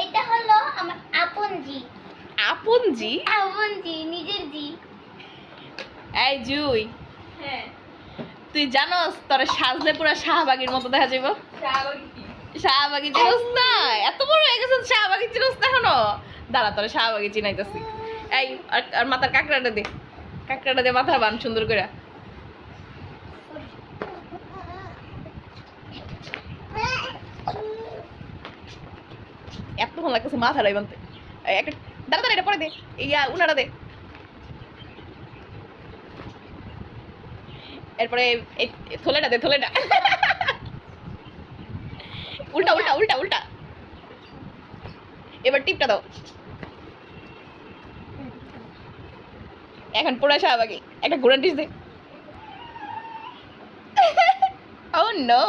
এটা হলো আমার আপন জি। আপন জি? আপন জি, নিজের জি। এই জুই, হ্যাঁ। তুই জানোস তোর সাজলে পুরো শাহবাগীর মতো দেখা যাইব। শাহবাগী কি? শাহবাগী চিনোস না? এত বড় হয়ে গেছিস শাহবাগী চিনোস না এখনো? দাঁড়া তোর শাহবাগী চিনাইতেছি। এই আর মাথার কাঁকড়াটা দে, কাঁকড়াটা দে মাথা বান সুন্দর করে। এত ভালো লাগতেছে মাথা রাই বানতে। একটা দাঁড়া দাঁড়া এটা পরে দে, ইয়া উনাটা দে। এরপরে এই থলেটা দে, থলেটা। উল্টা উল্টা উল্টা উল্টা। এবার টিপটা দাও। এখন পুরো শাহবাগী। একটা ঘোড়ার ডিশ দে। Oh no!